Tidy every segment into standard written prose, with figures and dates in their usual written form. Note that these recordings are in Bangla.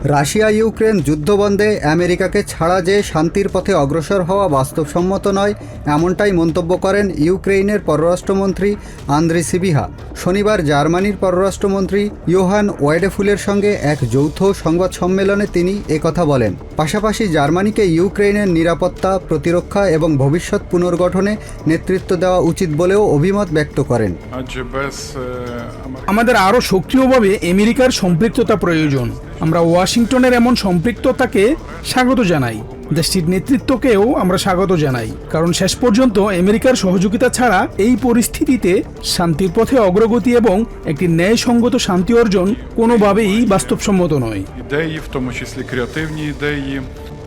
রাশিয়া ইউক্রেন যুদ্ধবন্ধে আমেরিকাকে ছাড়া যে শান্তির পথে অগ্রসর হওয়া বাস্তবসম্মত নয়, এমনটাই মন্তব্য করেন ইউক্রেনের পররাষ্ট্রমন্ত্রী আন্দ্রি সিবিহা। শনিবার জার্মানির পররাষ্ট্রমন্ত্রী ইয়োহান ওয়েডেফুলের সঙ্গে এক যৌথ সংবাদ সম্মেলনে তিনি একথা বলেন। পাশাপাশি জার্মানিকে ইউক্রেনের নিরাপত্তা, প্রতিরক্ষা এবং ভবিষ্যৎ পুনর্গঠনে নেতৃত্ব দেওয়া উচিত বলেও অভিমত ব্যক্ত করেন। আমাদের আরও সক্রিয়ভাবে আমেরিকার সম্পৃক্ততা প্রয়োজন। আমরা ওয়াশিংটনের এমন সম্পৃক্ততাকে স্বাগত জানাই। দেশটির নেতৃত্বকেও আমরা স্বাগত জানাই, কারণ শেষ পর্যন্ত আমেরিকার সহযোগিতা ছাড়া এই পরিস্থিতিতে শান্তির পথে অগ্রগতি এবং একটি ন্যায়সঙ্গত শান্তি অর্জন কোনোভাবেই বাস্তবসম্মত নয়।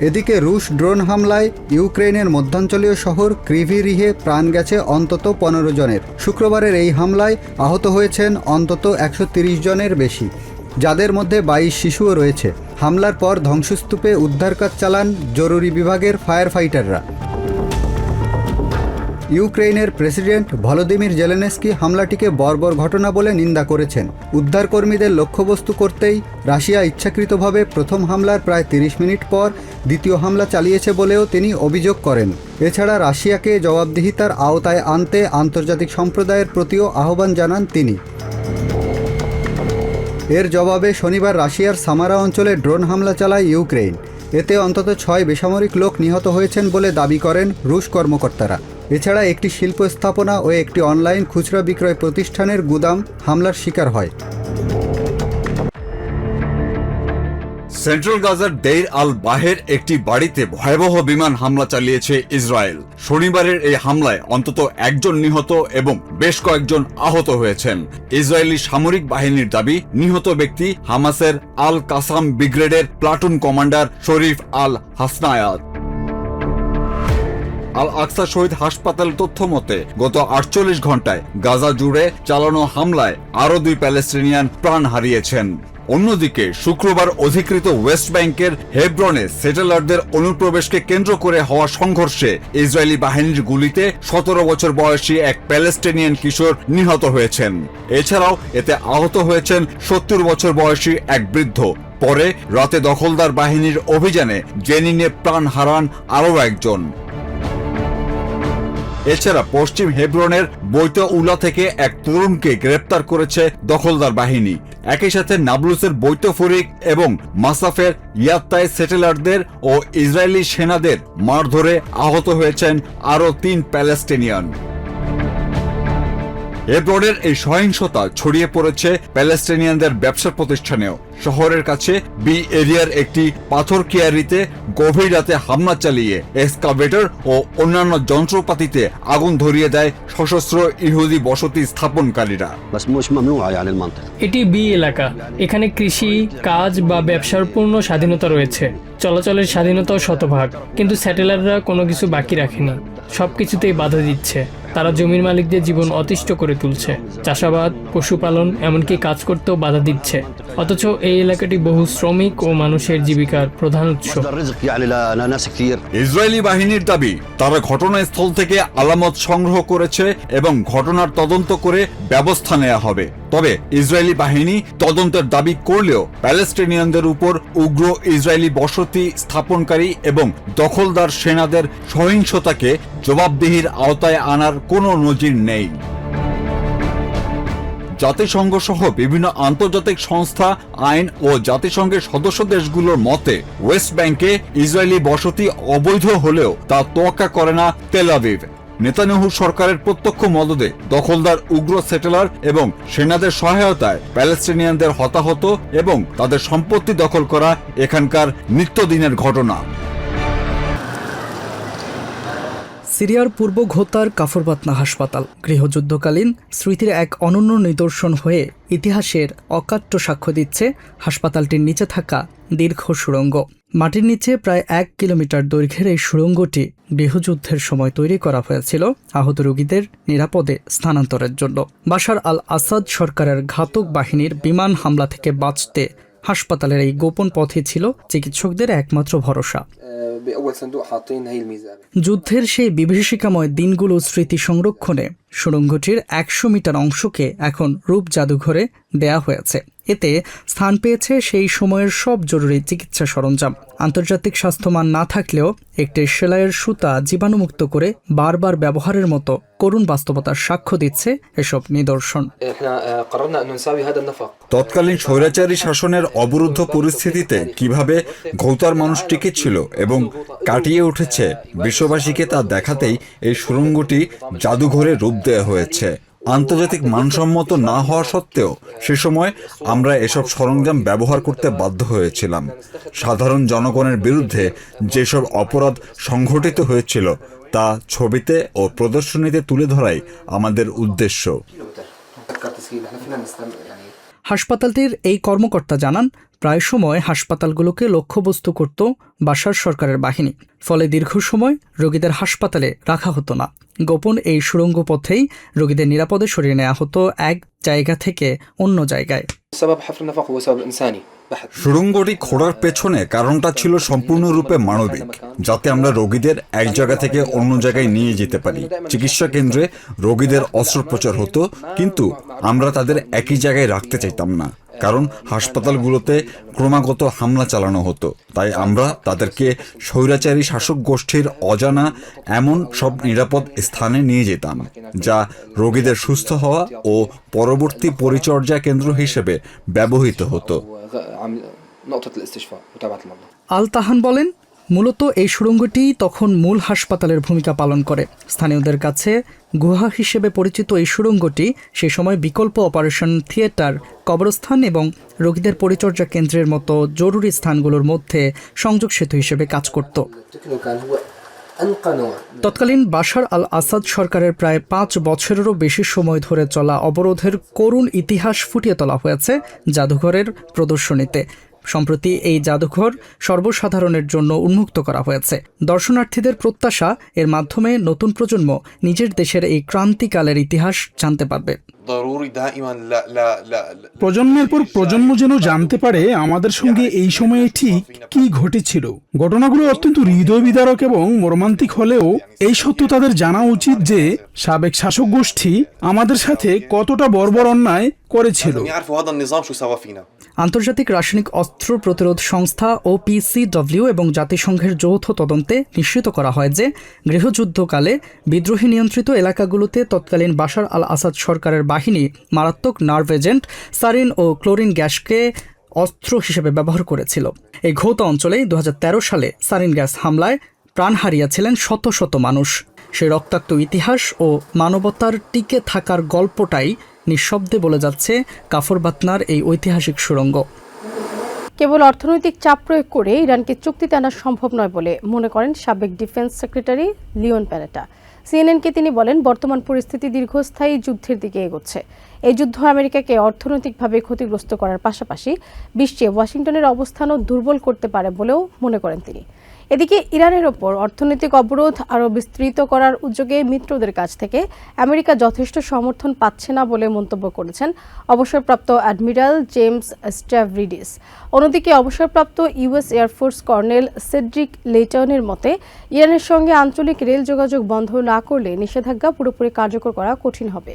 এদিকে রুশ ড্রোন হামলায় ইউক্রেনের মধ্যাঞ্চলীয় শহর ক্রিভি রিহে প্রাণ গেছে অন্তত 15 জনের। শুক্রবারের এই হামলায় আহত হয়েছেন অন্তত 130 জনের বেশি, যাদের মধ্যে 22 শিশুও রয়েছে। হামলার পর ধ্বংসস্তূপে উদ্ধার কাজ চালান জরুরি বিভাগের ফায়ার ফাইটাররা। ইউক্রেনের প্রেসিডেন্ট ভলোদিমির জেলেনস্কি হামলাটিকে বর্বর ঘটনা বলে নিন্দা করেছেন। উদ্ধারকর্মীদের লক্ষ্যবস্তু করতেই রাশিয়া ইচ্ছাকৃতভাবে প্রথম হামলার প্রায় 30 মিনিট পর দ্বিতীয় হামলা চালিয়েছে বলেও তিনি অভিযোগ করেন। এছাড়া রাশিয়াকে জবাবদিহিতার আওতায় আনতে আন্তর্জাতিক সম্প্রদায়ের প্রতিও আহ্বান জানান তিনি। এর জবাবে শনিবার রাশিয়ার সামারা অঞ্চলে ড্রোন হামলা চালায় ইউক্রেন। এতে অন্তত 6 বেসামরিক লোক নিহত হয়েছেন বলে দাবি করেন রুশ কর্মকর্তারা। এছাড়া একটি শিল্প স্থাপনা ও একটি অনলাইন খুচরা বিক্রয় প্রতিষ্ঠানের গুদাম হামলার শিকার হয়। সেন্ট্রাল গাজার দেইর আল বাহের একটি বাড়িতে ভয়াবহ বিমান হামলা চালিয়েছে ইসরায়েল। শনিবারের এই হামলায় অন্তত 1 জন নিহত এবং বেশ কয়েকজন আহত হয়েছেন। ইসরায়েলি সামরিক বাহিনীর দাবি, নিহত ব্যক্তি হামাসের আল কাসাম ব্রিগেডের প্লাটুন কমান্ডার শরীফ আল হাসনায়াত। আল আকসা শহীদ হাসপাতালের তথ্য মতে গত 48 ঘন্টায় গাজা জুড়ে চালানো হামলায় আরও 2 প্যালেস্টিনিয়ান প্রাণ হারিয়েছেন। অন্যদিকে শুক্রবার অধিকৃত ওয়েস্ট ব্যাংকের হেব্রনে সেটেলারদের অনুপ্রবেশকে কেন্দ্র করে হওয়া সংঘর্ষে ইসরায়েলি বাহিনীর গুলিতে 17 বছর বয়সী এক প্যালেস্টিনিয়ান কিশোর নিহত হয়েছেন। এছাড়াও এতে আহত হয়েছেন 70 বছর বয়সী এক বৃদ্ধ। পরে রাতে দখলদার বাহিনীর অভিযানে জেনিনে প্রাণ হারান আরও একজন। এছাড়া পশ্চিম হেব্রনের বৈতউলা থেকে এক তরুণকে গ্রেপ্তার করেছে দখলদার বাহিনী। একই সাথে নাবলুসের বৈতফরিক এবং মাসাফের ইয়াত্তায় সেটেলারদের ও ইসরায়েলি সেনাদের মারধরে আহত হয়েছেন আরও 3 প্যালেস্টিনিয়ান। হেব্রনের এই সহিংসতা ছড়িয়ে পড়েছে প্যালেস্টিনিয়ানদের ব্যবসা প্রতিষ্ঠানেও। শহরের কাছে বি এরিয়ার একটি পাথর কিয়ারিতে গভীর রাতে হামলা চালিয়ে এক্সকাভেটর ও অন্যান্য যন্ত্রপাতিতে আগুন ধরিয়ে দেয় সশস্ত্র ইহুদি বসতি স্থাপনকারীরা। এটি বি এলাকা। এখানে কৃষি কাজ বা ব্যবসার পূর্ণ স্বাধীনতা রয়েছে, চলাচলের স্বাধীনতাও শতভাগ। কিন্তু স্যাটেলাররা কোনো কিছু বাকি রাখেনি, সবকিছুতেই বাধা দিচ্ছে। তারা জমির মালিকদের জীবন অতিষ্ঠ করে তুলছে, চাষাবাদ, পশুপালন, এমনকি কাজ করতেও বাধা দিচ্ছে। অথচ এই এলাকাটি বহু শ্রমিক ও মানুষের জীবিকার প্রধান উৎস। ইসরায়েলি বাহিনীর দাবি, তারা ঘটনাস্থল থেকে আলামত সংগ্রহ করেছে এবং ঘটনার তদন্ত করে ব্যবস্থা নেওয়া হবে। তবে ইসরায়েলি বাহিনী তদন্তের দাবি করলেও প্যালেস্টিনিয়ানদের উপর উগ্র ইসরায়েলি বসতি স্থাপনকারী এবং দখলদার সেনাদের সহিংসতাকে জবাবদিহির আওতায় আনার কোনো নজির নেই। জাতিসংঘ সহ বিভিন্ন আন্তর্জাতিক সংস্থা, আইন ও জাতিসংঘের সদস্য দেশগুলোর মতে ওয়েস্ট ব্যাংকে ইসরায়েলি বসতি অবৈধ হলেও তা তোয়াক্কা করে না তেল আবিব। নেতানিয়াহু সরকারের প্রত্যক্ষ মদদে দখলদার উগ্র সেটেলার এবং সেনাদের সহায়তায় প্যালেস্টিনিয়ানদের হতাহত এবং তাদের সম্পত্তি দখল করা এখানকার নিত্যদিনের ঘটনা। সিরিয়ার পূর্ব ঘোতার কাফরবাতনা হাসপাতাল গৃহযুদ্ধকালীন স্মৃতির এক অনন্য নিদর্শন হয়ে ইতিহাসের অকাট্য সাক্ষ্য দিচ্ছে হাসপাতালটির নিচে থাকা দীর্ঘ সুড়ঙ্গ। মাটির নিচে প্রায় 1 কিলোমিটার দৈর্ঘ্যের এই সুড়ঙ্গটি গৃহযুদ্ধের সময় তৈরি করা হয়েছিল আহত রোগীদের নিরাপদে স্থানান্তরের জন্য। বাশার আল আসাদ সরকারের ঘাতক বাহিনীর বিমান হামলা থেকে বাঁচতে হাসপাতালের এই গোপন পথই ছিল চিকিৎসকদের একমাত্র ভরসা। যুদ্ধের সেই বিভীষিকাময় দিনগুলো স্মৃতি সংরক্ষণে সুড়ঙ্গটির 100 মিটার অংশকে এখন রূপ জাদুঘরে দেয়া হয়েছে। এতে স্থান পেয়েছে সেই সময়ের সব জরুরি চিকিৎসা সরঞ্জাম। আন্তর্জাতিক স্বাস্থ্যমান না থাকলেও একটি সেলাইয়ের সুতা জীবাণুমুক্ত করে বারবার ব্যবহারের মতো করুণ বাস্তবতার সাক্ষ্য দিচ্ছে এসব নিদর্শন। তৎকালীন স্বৈরাচারী শাসনের অবরুদ্ধ পরিস্থিতিতে কিভাবে ঘৌতার মানুষ টিকে ছিল এবং কাটিয়ে উঠেছে বিশ্ববাসীকে তা দেখাতেই এই সুড়ঙ্গটি জাদুঘরে রূপ দেওয়া হয়েছে। আন্তর্জাতিক মানসম্মত না হওয়া সত্ত্বেও সে সময় আমরা এসব সরঞ্জাম ব্যবহার করতে বাধ্য হয়েছিলাম। সাধারণ জনগণের বিরুদ্ধে যেসব অপরাধ সংঘটিত হয়েছিল তা ছবিতে ও প্রদর্শনীতে তুলে ধরাই আমাদের উদ্দেশ্য। হাসপাতালটির এই কর্মকর্তা জানান, প্রায় সময় হাসপাতালগুলোকে লক্ষ্যবস্তু করত বাশার সরকারের বাহিনী, ফলে দীর্ঘ সময় রোগীদের হাসপাতালে রাখা হতো না। গোপন এই সুড়ঙ্গ পথেই রোগীদের নিরাপদে সরিয়ে নেওয়া হতো এক জায়গা থেকে অন্য জায়গায়। সুড়ঙ্গটি খোঁড়ার পেছনে কারণটা ছিল সম্পূর্ণরূপে মানবিক, যাতে আমরা রোগীদের এক জায়গা থেকে অন্য জায়গায় নিয়ে যেতে পারি। চিকিৎসা কেন্দ্রে রোগীদের অস্ত্রোপচার হতো, কিন্তু আমরা তাদের একই জায়গায় রাখতে চাইতাম না, কারণ হাসপাতালগুলোতে ক্রমাগত হামলা চালানো হতো। তাই আমরা তাদেরকে স্বৈরাচারী শাসক গোষ্ঠীর অজানা এমন সব নিরাপদ স্থানে নিয়ে যেতাম, যা রোগীদের সুস্থ হওয়া ও পরবর্তী পরিচর্যা কেন্দ্র হিসেবে ব্যবহৃত হতো। আল তাহান বলেন, মূলত এই সুড়ঙ্গটি তখন মূল হাসপাতালের ভূমিকা পালন করে। স্থানীয়দের কাছে গুহা হিসেবে পরিচিত এই সুড়ঙ্গটি সে সময় বিকল্প অপারেশন থিয়েটার, কবরস্থান এবং রোগীদের পরিচর্যা কেন্দ্রের মতো জরুরি স্থানগুলোর মধ্যে সংযোগ সেতু হিসেবে কাজ করত। তৎকালীন বাশার আল আসাদ সরকারের প্রায় 5 বছরেরও বেশি সময় ধরে চলা অবরোধের করুণ ইতিহাস ফুটিয়ে তোলা হয়েছে জাদুঘরের প্রদর্শনীতে। সম্প্রতি এই জাদুঘর সর্বসাধারণের জন্য উন্মুক্ত করা হয়েছে। দর্শনার্থীদের প্রত্যাশা, এর মাধ্যমে নতুন প্রজন্ম নিজের দেশের এই ক্রান্তিকালের ইতিহাস জানতে পারবে। প্রজন্মের পর প্রজন্ম যেন জানতে পারে আমাদের সঙ্গে এই সময়ে ঠিক কি ঘটেছিল। ঘটনাগুলো অত্যন্ত হৃদয় বিদারক এবং মর্মান্তিক হলেও এই সত্য তাদের জানা উচিত যে সাবেক শাসক গোষ্ঠী আমাদের সাথে কতটা বর্বর অন্যায় করেছিল। আন্তর্জাতিক রাসায়নিক অস্ত্র প্রতিরোধ সংস্থা OPCW এবং জাতিসংঘের যৌথ তদন্তে নিশ্চিত করা হয় যে গৃহযুদ্ধকালে বিদ্রোহী নিয়ন্ত্রিত এলাকাগুলোতে তৎকালীন বাশার আল আসাদ সরকারের বাহিনী মারাত্মক নার্ভ এজেন্ট সারিন ও ক্লোরিন গ্যাসকে অস্ত্র হিসেবে ব্যবহার করেছিল। এই ঘৌত অঞ্চলে 2013 সালে সারিন গ্যাস হামলায় প্রাণ হারিয়েছিলেন শত শত মানুষ। সেই রক্তাক্ত ইতিহাস ও মানবতার টিকে থাকার গল্পটাই নিঃশব্দে বলে যাচ্ছে কাফরবাতনার এই ঐতিহাসিক সুড়ঙ্গ। কেবল অর্থনৈতিক চাপ প্রয়োগ করে ইরানকে চুক্তিতে আনা সম্ভব নয় বলে মনে করেন সাবেক ডিফেন্স সেক্রেটারি লিওন প্যানেটা। সিএনএনকে তিনি বলেন, বর্তমান পরিস্থিতি দীর্ঘস্থায়ী যুদ্ধের দিকে এগোচ্ছে। এই যুদ্ধ আমেরিকাকে অর্থনৈতিকভাবে ক্ষতিগ্রস্ত করার পাশাপাশি বিশ্বে ওয়াশিংটনের অবস্থানও দুর্বল করতে পারে বলেও মনে করেন তিনি। এদিকে ইরানের ওপর অর্থনৈতিক অবরোধ আরও বিস্তৃত করার উদ্যোগে মিত্রদের কাছ থেকে আমেরিকা যথেষ্ট সমর্থন পাচ্ছে না বলে মন্তব্য করেছেন অবসরপ্রাপ্ত অ্যাডমিরাল জেমস স্ট্যাভরিডিস। অন্যদিকে অবসরপ্রাপ্ত ইউএস এয়ারফোর্স কর্নেল সেড্রিক লেটনের মতে, ইরানের সঙ্গে আঞ্চলিক রেল যোগাযোগ বন্ধ না করলে নিষেধাজ্ঞা পুরোপুরি কার্যকর করা কঠিন হবে।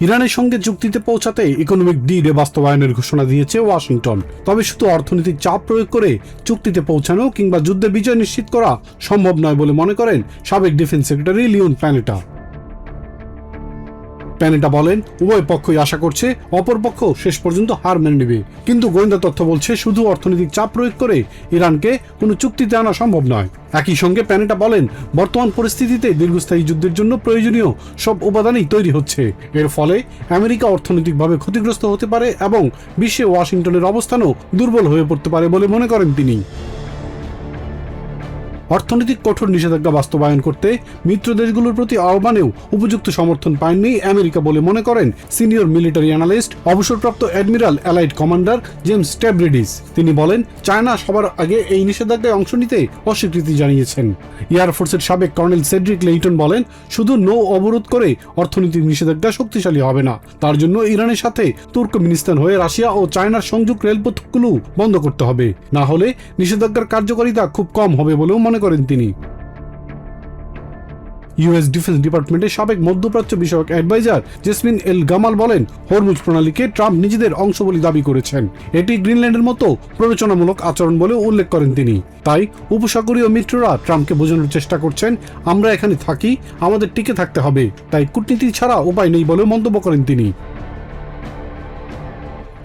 ইরানের সঙ্গে চুক্তিতে পৌঁছাতে ইকোনমিক ডিল বাস্তবায়নের ঘোষণা দিয়েছে ওয়াশিংটন। তবে শুধু অর্থনৈতিক চাপ প্রয়োগ করে চুক্তিতে পৌঁছানো কিংবা যুদ্ধে বিজয় নিশ্চিত করা সম্ভব নয় বলে মনে করেন সাবেক ডিফেন্স সেক্রেটারি লিওন প্যানেটা। প্যানেটা বলেন, উভয় পক্ষই আশা করছে অপরপক্ষ শেষ পর্যন্ত হার মেনে নেবে, কিন্তু গোয়েন্দা তথ্য বলছে শুধু অর্থনৈতিক চাপ প্রয়োগ করে ইরানকে কোনো চুক্তিতে আনা সম্ভব নয়। একই সঙ্গে প্যানেটা বলেন, বর্তমান পরিস্থিতিতে দীর্ঘস্থায়ী যুদ্ধের জন্য প্রয়োজনীয় সব উপাদানই তৈরি হচ্ছে। এর ফলে আমেরিকা অর্থনৈতিকভাবে ক্ষতিগ্রস্ত হতে পারে এবং বিশ্বে ওয়াশিংটনের অবস্থানও দুর্বল হয়ে পড়তে পারে বলে মনে করেন তিনি। অর্থনৈতিক কঠোর নিষেধাজ্ঞা বাস্তবায়ন করতে মিত্র দেশগুলোর প্রতি আহ্বানেও উপযুক্ত সমর্থন পায়নি আমেরিকা বলে মনে করেন সিনিয়র মিলিটারি অ্যানালিস্ট অবসরপ্রাপ্ত অ্যাডমিরাল অ্যালাইড কমান্ডার জেমস স্ট্যাভরিডিস। তিনি বলেন, চায়না সবার আগে এই নিষেধাজ্ঞায় অংশ নিতে অস্বীকৃতি জানিয়েছেন। এয়ারফোর্সের সাবেক কর্নেল সেড্রিক লেইটন বলেন, শুধু নৌ অবরোধ করে অর্থনৈতিক নিষেধাজ্ঞা শক্তিশালী হবে না, তার জন্য ইরানের সাথে তুর্কমেনিস্তান হয়ে রাশিয়া ও চায়নার সংযোগ রেলপথগুলো বন্ধ করতে হবে, না হলে নিষেধাজ্ঞার কার্যকারিতা খুব কম হবে বলেও মনে করেন তিনি। ইউএস ডিফেন্স ডিপার্টমেন্টের সাবেক মধ্যপ্রাচ্য বিষয়ক অ্যাডভাইজার জেসমিন এল গামাল বলেন, হরমুজ প্রণালীকে ট্রাম্প নিজেদের অংশ বলে দাবি করেছেন। এটি গ্রিনল্যান্ডের মতো প্ররোচনামূলক আচরণ বলে উল্লেখ করেন তিনি। তাই উপসাগরীয় মিত্ররা ট্রাম্পকে বোঝানোর চেষ্টা করছেন, আমরা এখানে থাকি, আমাদের টিকে থাকতে হবে, তাই কূটনীতি ছাড়া উপায় নেই বলে মন্তব্য করেন তিনি।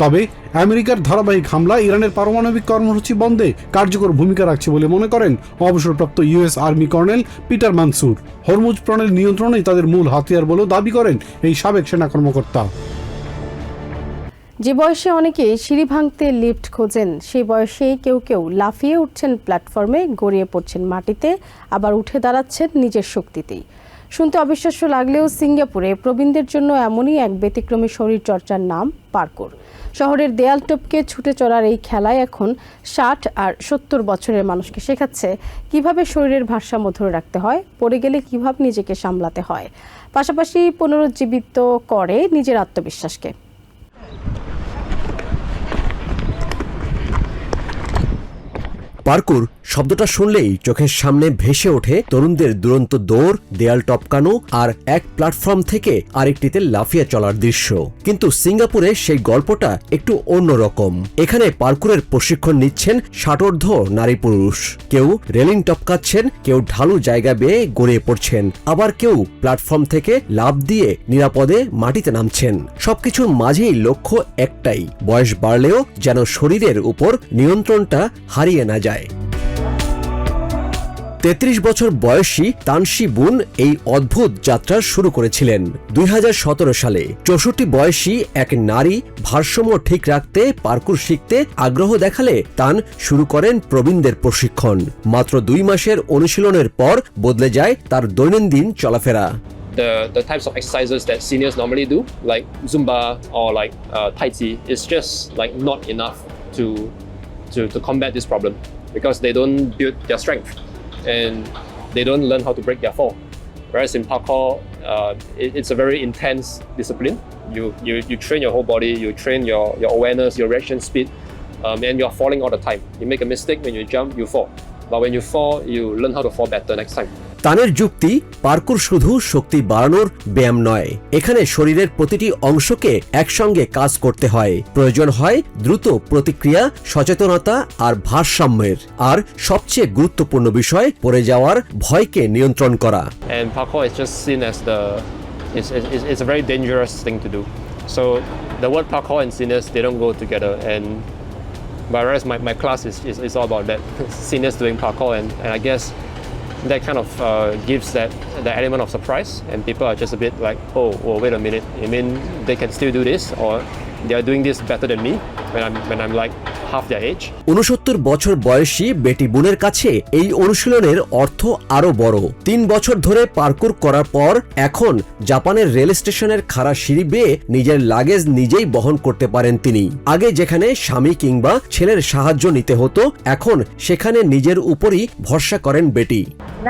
তবে আমেরিকার ধারাবাহিক হামলা ইরানের পারমাণবিক কর্মসূচি বন্ধে কার্যকর ভূমিকা রাখছে বলে মনে করেন অবসরপ্রাপ্ত US army colonel Peter Mansur. Hormuz প্রণালীর নিয়ন্ত্রণই তাদের মূল হাতিয়ার বলেও দাবি করেন এই সাবেক সেনা কর্মকর্তা। যে বয়সে অনেকে সিঁড়ি ভাঙতে লিফট খোঁজেন, সেই বয়সেই কেউ কেউ লাফিয়ে উঠছেন প্ল্যাটফর্মে, গড়িয়ে পড়ছেন মাটিতে, আবার উঠে দাঁড়াচ্ছেন নিজের শক্তিতেই। শুনতে অবিশ্বাস্য লাগলেও সিঙ্গাপুরে প্রবীণদের জন্য এমনই এক ব্যতিক্রমী শরীরচর্চার নাম পার্কুর। শহরের দেয়াল টপকে ছুটে চলার এই খেলায় এখন 60 আর 70 বছরের মানুষকে শেখাচ্ছে কিভাবে শরীরের ভারসাম্য ধরে রাখতে হয়, পড়ে গেলে কিভাবে নিজেকে সামলাতে হয়, পাশাপাশি পুনরুজ্জীবিত করে নিজের আত্মবিশ্বাসকে। পার্কুর শব্দটা শুনলেই চোখের সামনে ভেসে ওঠে তরুণদের দুরন্ত দৌড়, দেয়াল টপকানো আর এক প্ল্যাটফর্ম থেকে আরেকটিতে লাফিয়ে চলার দৃশ্য। কিন্তু সিঙ্গাপুরে সেই গল্পটা একটু অন্যরকম। এখানে পার্কুরের প্রশিক্ষণ নিচ্ছেন 60 নারী পুরুষ। কেউ রেলিং টপকাচ্ছেন, কেউ ঢালু জায়গা বেয়ে গড়িয়ে পড়ছেন, আবার কেউ প্ল্যাটফর্ম থেকে লাফ দিয়ে নিরাপদে মাটিতে নামছেন। সবকিছুর মাঝেই লক্ষ্য একটাই, বয়স বাড়লেও যেন শরীরের উপর নিয়ন্ত্রণটা হারিয়ে না যায়। 33 বছর বয়সী তানসি বুন এই অদ্ভুত যাত্রা শুরু করেছিলেন 2017 সালে। 64 বয়সী এক নারী ভারসাম্য ঠিক রাখতে পার্কুর শিখতে আগ্রহ দেখালে তান শুরু করেন প্রবীণদের প্রশিক্ষণ। মাত্র 2 মাসের অনুশীলনের পর বদলে যায় তার দৈনন্দিন চলাফেরা। The types of exercises that seniors normally do, like Zumba or like Tai Chi, is just like not enough to combat this problem, because they don't build their strength and they don't learn how to break their fall. Whereas in parkour, it's a very intense discipline. You train your whole body, you train your awareness, your reaction speed, and you're falling all the time. You make a mistake when you jump, you fall. But when you fall, you learn how to fall better next time. তানের যুক্তি, পার্কুর শুধু শক্তি বাড়ানোর ব্যায়াম নয়, এখানে শরীরের প্রতিটি অংশকে একসঙ্গে কাজ করতে হয়। প্রয়োজন হয় দ্রুত প্রতিক্রিয়া, সচেতনতা আর ভারসাম্যের। আর সবচেয়ে গুরুত্বপূর্ণ বিষয়, পড়ে যাওয়ার ভয়কে নিয়ন্ত্রণ করা। And parkour is just seen as it's a very dangerous thing to do. So the word parkour and seniors, they don't go together. And whereas my class is all about that, seniors doing parkour, and I guess that kind of gives the element of surprise, and people are just a bit like, oh, wait a minute, you mean they can still do this, or they are doing this better than me when I'm like half their age. 69 বছর বয়সী বেটি বুনের কাছে এই অনুশীলনের অর্থ আরো বড়। 3 বছর ধরে পার্কুর করার পর এখন জাপানের রেল স্টেশনের খাড়া সিঁড়ি বেয়ে নিজের লাগেজ নিজেই বহন করতে পারেন তিনি। আগে যেখানে স্বামী কিংবা ছেলের সাহায্য নিতে হতো, এখন সেখানে নিজের উপরই ভরসা করেন বেটি।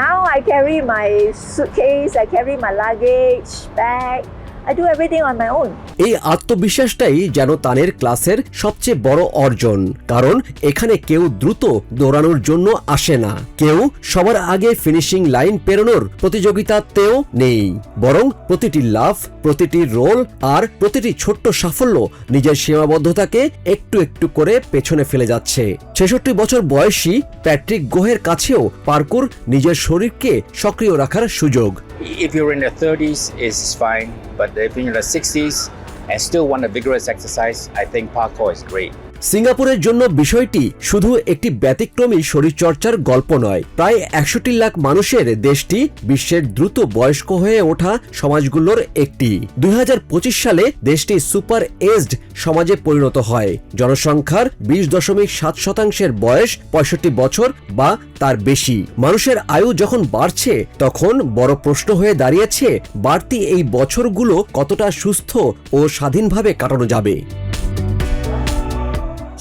Now I carry my suitcase, I carry my luggage, bag. I do everything on my own. এই আত্মবিশ্বাসটাই যেন তানের ক্লাসের সবচেয়ে বড় অর্জন। কারণ এখানে কেউ দ্রুত দৌড়ানোর জন্য আসে না, কেউ সবার আগে ফিনিশিং লাইন পেরোনোর প্রতিযোগিতাতেও নেই, বরং প্রতিটি লাফ, প্রতিটি রোল আর প্রতিটি ছোট্ট সাফল্য নিজের সীমাবদ্ধতাকে একটু একটু করে পেছনে ফেলে যাচ্ছে। 66 বছর বয়সী প্যাট্রিক গোহের কাছেও পার্কুর নিজের শরীরকে সক্রিয় রাখার সুযোগ। If you're in your 30s, it's fine, but if you're in your 60s and still want a vigorous exercise, I think parkour is great. সিঙ্গাপুরের জন্য বিষয়টি শুধু একটি ব্যতিক্রমী শরীরচর্চার গল্প নয়। প্রায় 61 লাখ মানুষের দেশটি বিশ্বের দ্রুত বয়স্ক হয়ে ওঠা সমাজগুলোর একটি। 2025 সালে দেশটি সুপার এজড সমাজে পরিণত হয়। জনসংখ্যার 20.7% বয়স 65 বছর বা তার বেশি। মানুষের আয়ু যখন বাড়ছে, তখন বড় প্রশ্ন হয়ে দাঁড়িয়েছে, বাড়তি এই বছরগুলো কতটা সুস্থ ও স্বাধীনভাবে কাটানো যাবে।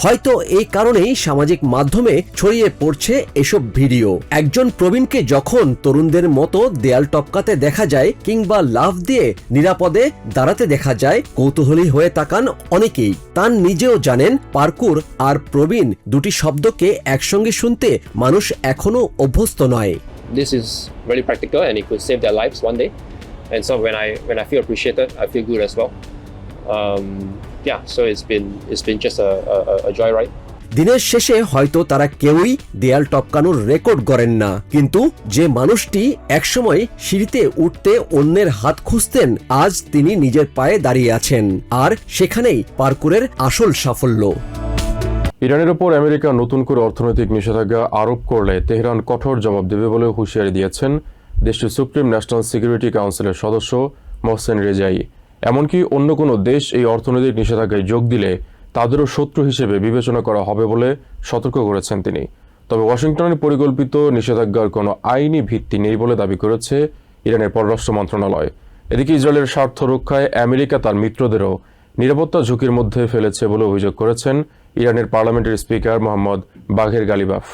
হয়তো এই কারণেই সামাজিক মাধ্যমে ছড়িয়ে পড়ছে এসব ভিডিও। একজন প্রবীণকে যখন তরুণদের মতো দেয়াল টপকাতে দেখা যায় কিংবা লাফ দিয়ে নিরাপদে দাঁড়াতে দেখা যায়, কৌতূহলী হয়ে তাকান অনেকেই। তান নিজেও জানেন, পার্কুর আর প্রবীণ দুটি শব্দকে একসঙ্গে শুনতে মানুষ এখনো অভ্যস্ত নয়। this is very practical and it could save their lives one day. And so when I feel appreciated, I feel good as well. So it's been just a joyride. দিনের শেষে হয়তো তারা কেউই দেয়াল টপকানোর রেকর্ড গড়েন না, কিন্তু যে মানুষটি একসময় সিঁড়িতে উঠতে অন্যের হাত খুঁজতেন, আজ তিনি নিজের পায়ে দাঁড়িয়ে আছেন, আর সেখানেই পার্কুরের আসল সাফল্য। ইরানের ওপর আমেরিকা নতুন করে অর্থনৈতিক নিষেধাজ্ঞা আরোপ করলে তেহরান কঠোর জবাব দেবে বলে হুঁশিয়ারি দিয়েছেন দেশটির সুপ্রিম ন্যাশনাল সিকিউরিটি কাউন্সিলের সদস্য মোহসেন রেজাই। এমনকি অন্য কোনো দেশ এই অর্থনৈতিক নিষেধাজ্ঞায় যোগ দিলে তাদেরও শত্রু হিসেবে বিবেচনা করা হবে বলে সতর্ক করেছেন তিনি। তবে ওয়াশিংটনের পরিকল্পিত নিষেধাজ্ঞার কোনো আইনি ভিত্তি নেই বলে দাবি করেছে ইরানের পররাষ্ট্র মন্ত্রণালয়। এদিকে ইসরায়েলের স্বার্থ রক্ষায় আমেরিকা তার মিত্রদেরও নিরাপত্তা ঝুঁকির মধ্যে ফেলেছে বলে অভিযোগ করেছেন ইরানের পার্লামেন্টের স্পিকার মোহাম্মদ বাঘের গালিবাফ।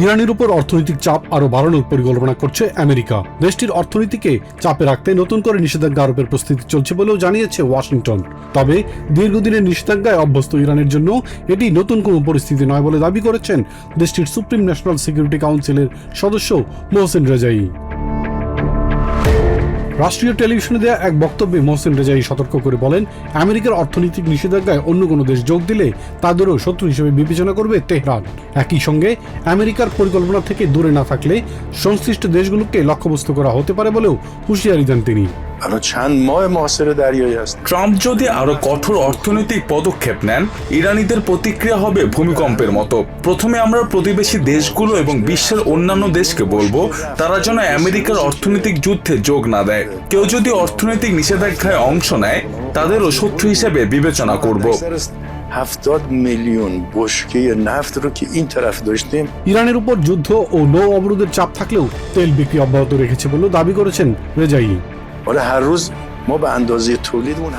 ইরানের উপর অর্থনৈতিক চাপ আরো বাড়ানোর পরিকল্পনা করছে আমেরিকা। দেশটির অর্থনীতিকে চাপে রাখতে নতুন করে নিষেধাজ্ঞা আরোপের প্রস্তুতি চলছে বলেও জানিয়েছে ওয়াশিংটন। তবে দীর্ঘদিনের নিষেধাজ্ঞায় অভ্যস্ত ইরানের জন্য এটি নতুন কোনো পরিস্থিতি নয় বলে দাবি করেছেন দেশটির সুপ্রিম ন্যাশনাল সিকিউরিটি কাউন্সিলের সদস্য মোহসেন রেজাই। রাষ্ট্রীয় টেলিভিশনে দেয়া এক বক্তব্যে মোহসেন রেজাই সতর্ক করে বলেন, আমেরিকার অর্থনৈতিক নিষেধাজ্ঞায় অন্য কোনো দেশ যোগ দিলে তাদেরও শত্রু হিসেবে বিবেচনা করবে তেহরান। একই সঙ্গে আমেরিকার পরিকল্পনা থেকে দূরে না থাকলে সংশ্লিষ্ট দেশগুলোকে লক্ষ্যবস্তু করা হতে পারে বলেও হুঁশিয়ারি দেন তিনি। ট্রাম্প যদি আরো কঠোর অর্থনৈতিক পদক্ষেপ নেন, ইরানিদের প্রতিক্রিয়া হবে ভূমিকম্পের মতো। প্রথমে আমরা প্রতিবেশী দেশগুলো এবং বিশ্বের অন্যান্য দেশকে বলবো তারা যেন আমেরিকার অর্থনৈতিক যুদ্ধে যোগ না দেয়। কেউ যদি অর্থনৈতিক নিষেধাজ্ঞায় অংশ নেয়, তাদেরও শত্রু হিসেবে বিবেচনা করব। ইরানের উপর যুদ্ধ ও নৌ অবরোধের চাপ থাকলেও তেল বিক্রি অব্যাহত রেখেছে বলেও দাবি করেছেন রেজাই।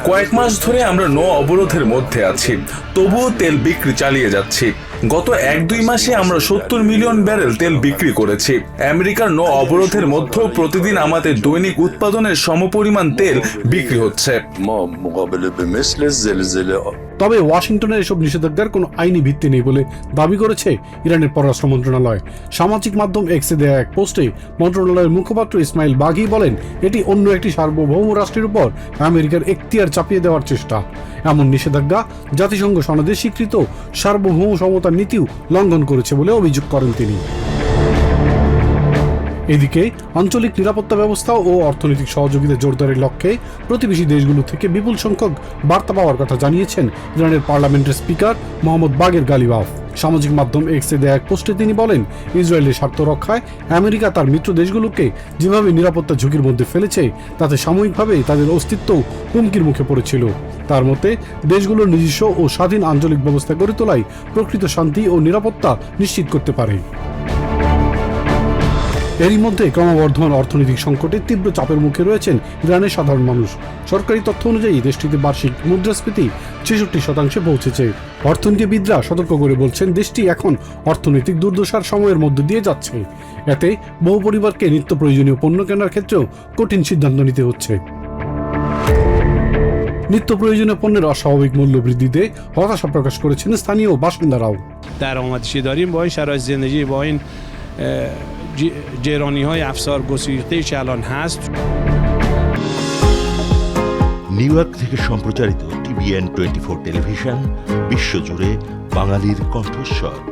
কয়েক মাস ধরে আমরা নৌ অবরোধের মধ্যে আছি, তবুও তেল বিক্রি চালিয়ে যাচ্ছি। গত 1-2 মাসে আমরা 70 মিলিয়ন ব্যারেল তেল বিক্রি করেছি। আমেরিকার নৌ অবরোধের মধ্যেও প্রতিদিন আমাদের দৈনিক উৎপাদনের সমপরিমাণ তেল বিক্রি হচ্ছে। তবে ওয়াশিংটনের এসব নিষেধাজ্ঞার কোনো আইনি ভিত্তি নেই বলে দাবি করেছে ইরানের পররাষ্ট্র মন্ত্রণালয়। সামাজিক মাধ্যম এক্সে দেয়া এক পোস্টে মন্ত্রণালয়ের মুখপাত্র ইসমাইল বাঘি বলেন, এটি অন্য একটি সার্বভৌম রাষ্ট্রের উপর আমেরিকার এখতিয়ার চাপিয়ে দেওয়ার চেষ্টা। এমন নিষেধাজ্ঞা জাতিসংঘ সনদে স্বীকৃত সার্বভৌম সমতার নীতিও লঙ্ঘন করেছে বলে অভিযোগ করেন তিনি। এদিকে আঞ্চলিক নিরাপত্তা ব্যবস্থা ও অর্থনৈতিক সহযোগিতা জোরদারের লক্ষ্যে প্রতিবেশী দেশগুলো থেকে বিপুল সংখ্যক বার্তা পাওয়ার কথা জানিয়েছেন ইরানের পার্লামেন্টের স্পিকার মোহাম্মদ বাঘের গালিবাফ। সামাজিক মাধ্যম এক্সে দেয়া এক পোস্টে তিনি বলেন, ইসরায়েলের স্বার্থ রক্ষায় আমেরিকা তার মিত্র দেশগুলোকে যেভাবে নিরাপত্তা ঝুঁকির মধ্যে ফেলেছে, তাতে সাময়িকভাবে তাদের অস্তিত্ব হুমকির মুখে পড়েছিল। তার মতে দেশগুলোর নিজস্ব ও স্বাধীন আঞ্চলিক ব্যবস্থা গড়ে তোলাই প্রকৃত শান্তি ও নিরাপত্তা নিশ্চিত করতে পারে। এরই মধ্যে ক্রমবর্ধমান অর্থনৈতিক সংকটে তীব্র চাপের মুখে রয়েছেন ইরানের সাধারণ মানুষ। সরকারি তথ্য অনুযায়ী দেশটিতে বার্ষিক মুদ্রাস্ফীতি 66% পৌঁছেছে। অর্থনীতিবিদরা সতর্ক করে বলছেন, দেশটি এখন অর্থনৈতিক দুর্দশার সময়ের মধ্য দিয়ে যাচ্ছে। এতে বহু পরিবারকে নিত্য প্রয়োজনীয় পণ্য কেনার ক্ষেত্রেও কঠিন সিদ্ধান্ত নিতে হচ্ছে। নিত্য প্রয়োজনীয় পণ্যের অস্বাভাবিক মূল্য বৃদ্ধিতে হতাশা প্রকাশ করেছেন স্থানীয় বাসিন্দারাও। درآمدشی داریم با این شرایط زندگی با این گرانی‌های افزار گسیخته که الان هست। নিউ ইয়র্ক থেকে সম্প্রচারিত TVN 24 টেলিভিশন বিশ্বজুড়ে বাঙালির কণ্ঠস্বর।